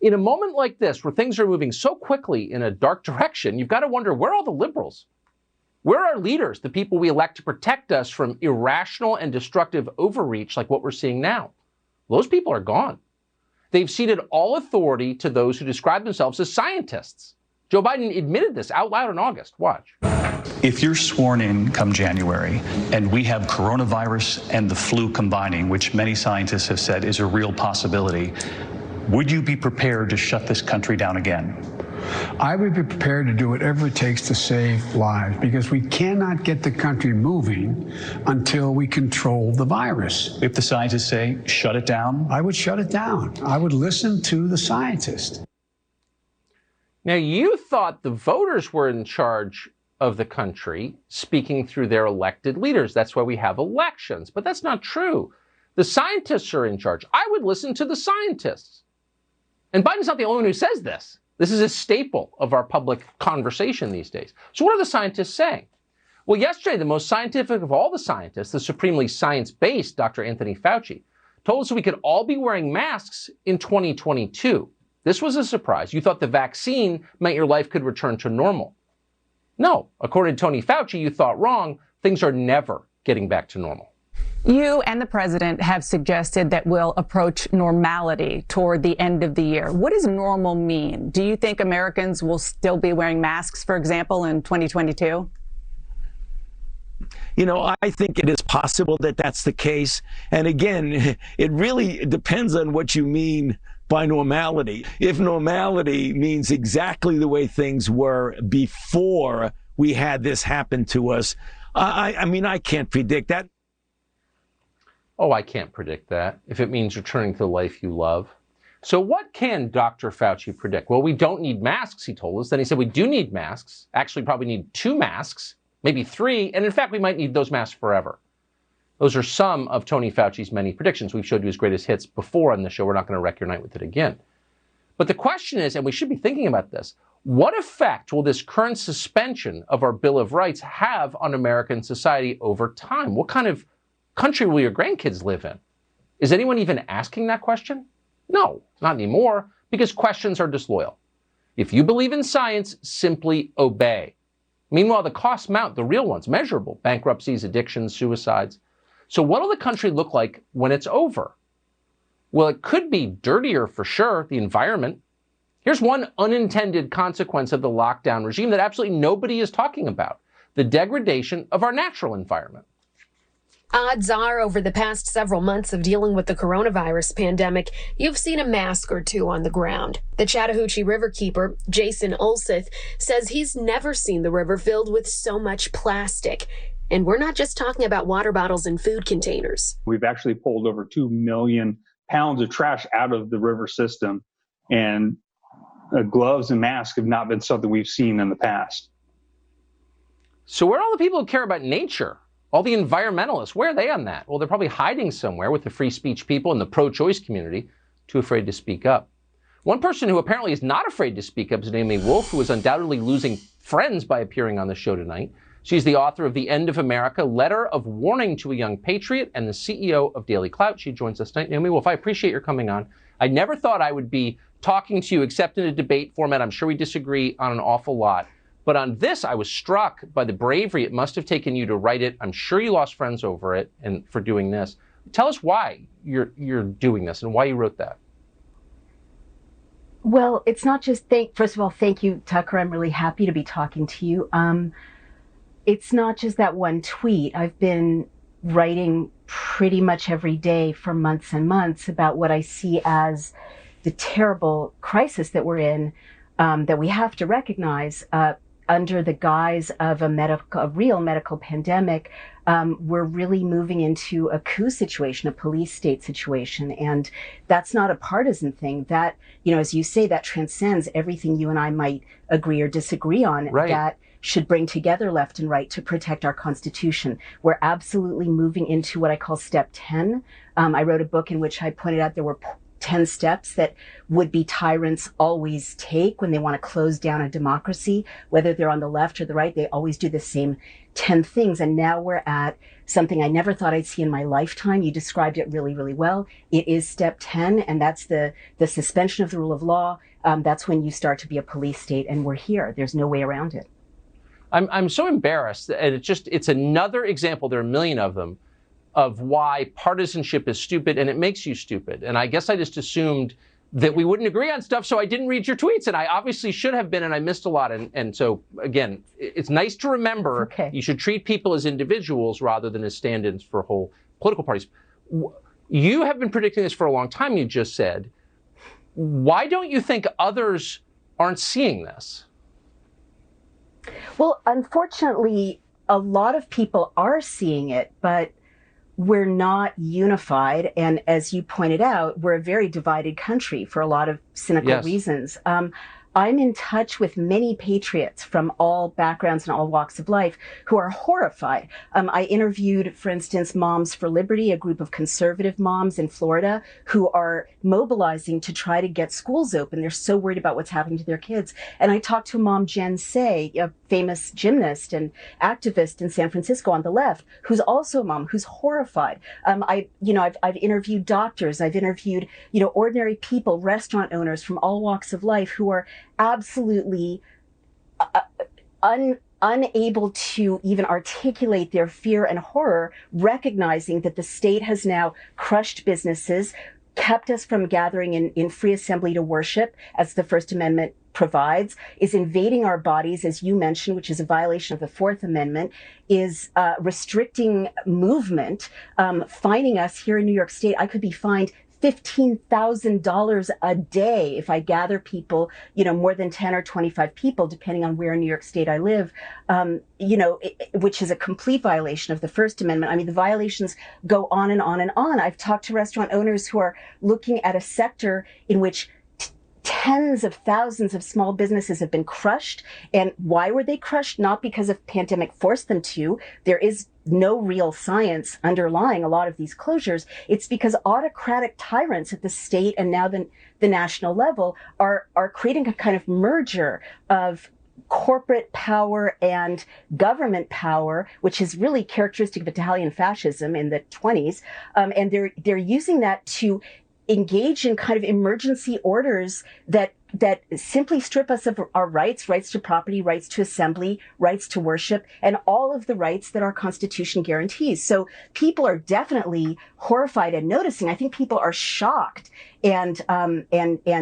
In a moment like this, where things are moving so quickly in a dark direction, you've got to wonder, where are all the liberals? Where are our leaders, the people we elect to protect us from irrational and destructive overreach like what we're seeing now? Those people are gone. They've ceded all authority to those who describe themselves as scientists. Joe Biden admitted this out loud in August. Watch. If you're sworn in come January and we have coronavirus and the flu combining, which many scientists have said is a real possibility, would you be prepared to shut this country down again? I would be prepared to do whatever it takes to save lives, because we cannot get the country moving until we control the virus. If the scientists say shut it down? I would shut it down. I would listen to the scientists. Now, you thought the voters were in charge of the country, speaking through their elected leaders. That's why we have elections. But that's not true. The scientists are in charge. I would listen to the scientists. And Biden's not the only one who says this. This is a staple of our public conversation these days. So what are the scientists saying? Well, yesterday, the most scientific of all the scientists, the supremely science-based Dr. Anthony Fauci, told us we could all be wearing masks in 2022. This was a surprise. You thought the vaccine meant your life could return to normal. No, according to Tony Fauci, you thought wrong. Things are never getting back to normal. You and the president have suggested that we'll approach normality toward the end of the year. What does normal mean? Do you think Americans will still be wearing masks, for example, in 2022? You know, I think it is possible that that's the case. And again, it really depends on what you mean by normality. If normality means exactly the way things were before we had this happen to us, I mean, I can't predict that. Oh, I can't predict that, if it means returning to the life you love. So what can Dr. Fauci predict? Well, we don't need masks, he told us. Then he said we do need masks. Actually, probably need 2 masks, maybe 3. And in fact, we might need those masks forever. Those are some of Tony Fauci's many predictions. We've showed you his greatest hits before on the show. We're not going to wreck your night with it again. But the question is, and we should be thinking about this, what effect will this current suspension of our Bill of Rights have on American society over time? What kind of country will your grandkids live in? Is anyone even asking that question? No, not anymore, because questions are disloyal. If you believe in science, simply obey. Meanwhile, the costs mount, the real ones, measurable: bankruptcies, addictions, suicides. So what will the country look like when it's over? Well, it could be dirtier for sure, the environment. Here's one unintended consequence of the lockdown regime that absolutely nobody is talking about: the degradation of our natural environment. Odds are, over the past several months of dealing with the coronavirus pandemic, you've seen a mask or 2 on the ground. The Chattahoochee Riverkeeper, Jason Ulseth, says he's never seen the river filled with so much plastic. And we're not just talking about water bottles and food containers. We've actually pulled over 2 million pounds of trash out of the river system, and gloves and masks have not been something we've seen in the past. So where are all the people who care about nature? All the environmentalists, where are they on that? Well, they're probably hiding somewhere with the free speech people and the pro-choice community, too afraid to speak up. One person who apparently is not afraid to speak up is Naomi Wolf, who is undoubtedly losing friends by appearing on the show tonight. She's the author of The End of America, Letter of Warning to a Young Patriot, and the CEO of Daily Clout. She joins us tonight. Naomi Wolf, I appreciate your coming on. I never thought I would be talking to you except in a debate format. I'm sure we disagree on an awful lot. But on this, I was struck by the bravery it must have taken you to write it. I'm sure you lost friends over it and for doing this. Tell us why you're doing this and why you wrote that. Well, it's not just first of all, thank you, Tucker. I'm really happy to be talking to you. It's not just that one tweet. I've been writing pretty much every day for months and months about what I see as the terrible crisis that we're in, that we have to recognize. Under the guise of a real medical pandemic, we're really moving into a coup situation, a police state situation. And that's not a partisan thing. That, you know, as you say, that transcends everything you and I might agree or disagree on. Right. That should bring together left and right to protect our Constitution. We're absolutely moving into what I call step 10. I wrote a book in which I pointed out there were 10 steps that would-be tyrants always take when they want to close down a democracy, whether they're on the left or the right. They always do the same 10 things. And now we're at something I never thought I'd see in my lifetime. You described it really, really well. It is step 10, and that's the suspension of the rule of law. That's when you start to be a police state, and we're here. There's no way around it. I'm so embarrassed, and it's another example, there are a million of them, of why partisanship is stupid, and it makes you stupid. And I guess I just assumed that we wouldn't agree on stuff, so I didn't read your tweets, and I obviously should have been, and I missed a lot. And so, again, it's nice to remember you should treat people as individuals rather than as stand-ins for whole political parties. You have been predicting this for a long time, you just said. Why don't you think others aren't seeing this? Well, unfortunately, a lot of people are seeing it, but we're not unified. And as you pointed out, we're a very divided country for a lot of cynical reasons. I'm in touch with many patriots from all backgrounds and all walks of life who are horrified. I interviewed, for instance, Moms for Liberty, a group of conservative moms in Florida who are mobilizing to try to get schools open. They're so worried about what's happening to their kids. And I talked to Mom Jen Say, a famous gymnast and activist in San Francisco on the left, who's also a mom who's horrified. I've interviewed doctors. I've interviewed, ordinary people, restaurant owners from all walks of life who are absolutely unable to even articulate their fear and horror, recognizing that the state has now crushed businesses, kept us from gathering in free assembly to worship, as the First Amendment provides, is invading our bodies, as you mentioned, which is a violation of the Fourth Amendment, is restricting movement, fining us here in New York State. I could be fined $15,000 a day if I gather people, more than 10 or 25 people, depending on where in New York State I live, which is a complete violation of the First Amendment. I mean, the violations go on and on and on. I've talked to restaurant owners who are looking at a sector in which tens of thousands of small businesses have been crushed. And why were they crushed? Not because of pandemic forced them to. There is no real science underlying a lot of these closures. It's because autocratic tyrants at the state and now the national level are creating a kind of merger of corporate power and government power, which is really characteristic of Italian fascism in the 1920s. And they're using that to engage in kind of emergency orders that simply strip us of our rights to property, rights to assembly, rights to worship, and all of the rights that our Constitution guarantees. So people are definitely horrified and noticing. I think people are shocked and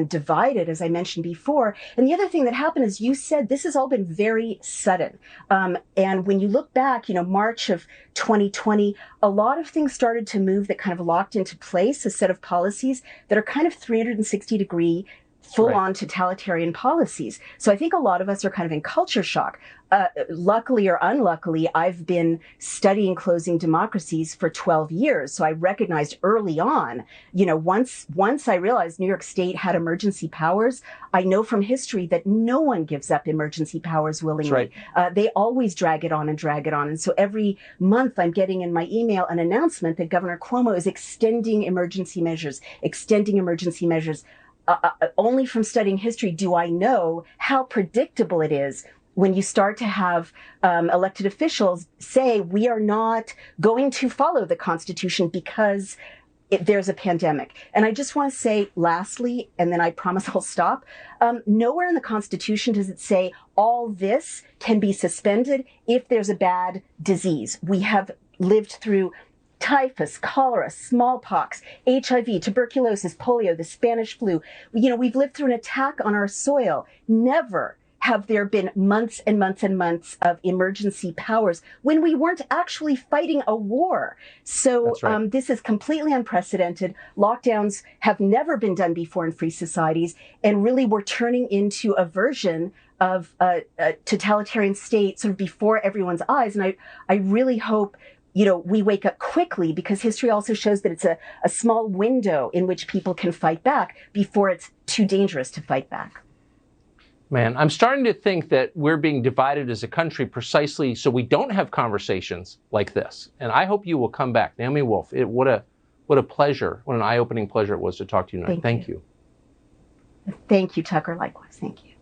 divided, as I mentioned before. And the other thing that happened is, you said, this has all been very sudden. And when you look back, March of 2020, a lot of things started to move that kind of locked into place a set of policies that are kind of 360-degree full-on totalitarian policies. So I think a lot of us are kind of in culture shock. Luckily or unluckily, I've been studying closing democracies for 12 years. So I recognized early on, once I realized New York State had emergency powers, I know from history that no one gives up emergency powers willingly. They always drag it on and drag it on. And so every month I'm getting in my email an announcement that Governor Cuomo is extending emergency measures. Only from studying history do I know how predictable it is when you start to have elected officials say, we are not going to follow the Constitution because there's a pandemic. And I just want to say lastly, and then I promise I'll stop, nowhere in the Constitution does it say all this can be suspended if there's a bad disease. We have lived through typhus, cholera, smallpox, HIV, tuberculosis, polio, the Spanish flu. We've lived through an attack on our soil. Never have there been months and months and months of emergency powers when we weren't actually fighting a war. So this is completely unprecedented. Lockdowns have never been done before in free societies. And really, we're turning into a version of a totalitarian state sort of before everyone's eyes. And I really hope we wake up quickly, because history also shows that it's a small window in which people can fight back before it's too dangerous to fight back. Man, I'm starting to think that we're being divided as a country precisely so we don't have conversations like this. And I hope you will come back. Naomi Wolf, what What a pleasure, what an eye-opening pleasure it was to talk to you tonight. Thank you. Thank you, Tucker. Likewise. Thank you.